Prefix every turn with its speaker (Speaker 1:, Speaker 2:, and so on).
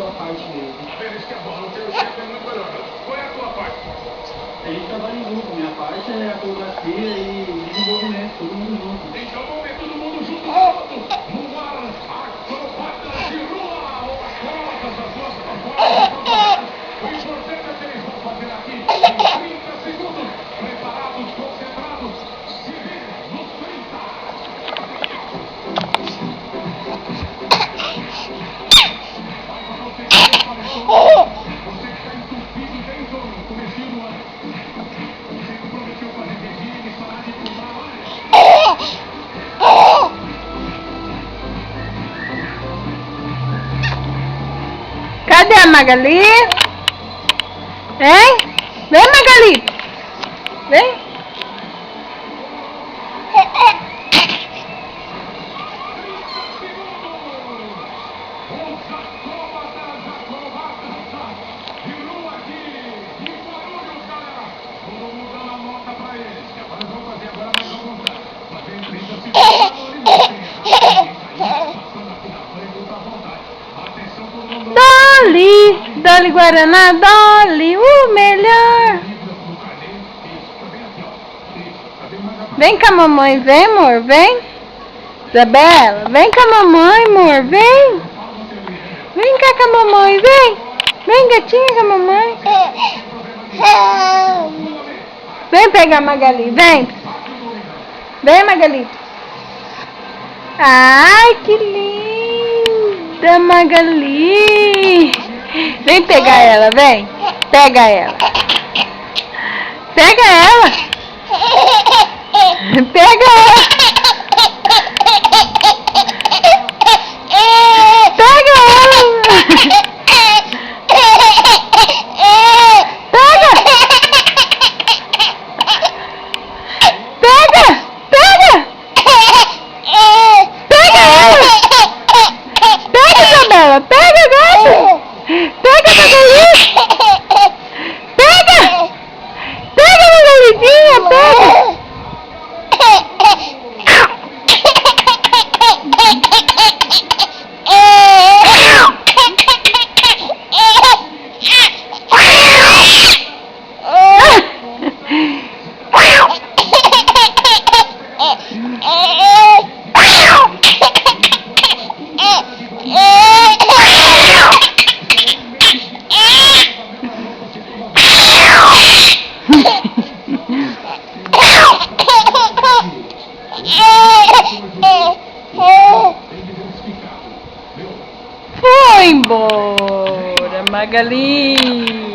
Speaker 1: sua parte mesmo.
Speaker 2: Isso que é bom, o teu chefe é muito melhor. Qual é a tua parte?
Speaker 1: A gente trabalha em grupo, minha parte é a coreografia e desenvolvimento, todo mundo junto.
Speaker 2: Então vamos ver todo mundo junto no ar, acrobatas de rua, ou acrobatas das duas formas. O importante é que eles vão fazer aqui em 30 segundos. Preparados, concentrados, se virem nos 30. Você que está entupido desde o comecinho do ano. Você que prometeu fazer regime, parar de fumar, olha.
Speaker 3: Cadê a Magali? Hein? Vem, Magali! Vem! Dolly Guaraná, Dolly, o melhor! Vem com a mamãe, vem, amor, vem! Isabela, vem com a mamãe, amor, vem! Vem cá com a mamãe, vem! Vem, gatinha, com a mamãe! Vem pegar a Magali, vem! Vem, Magali! Ai, que linda, Magali! Vem pegar ela, vem! Pega ela! Pega ela! Pega ela! Pega ela! Pega! Pega! Pega! Pega ela! Pega, Isabela! Pega, gata! Pega, Magali! Pega! Pega, Magalizinha! Pega! Foi embora, Magali!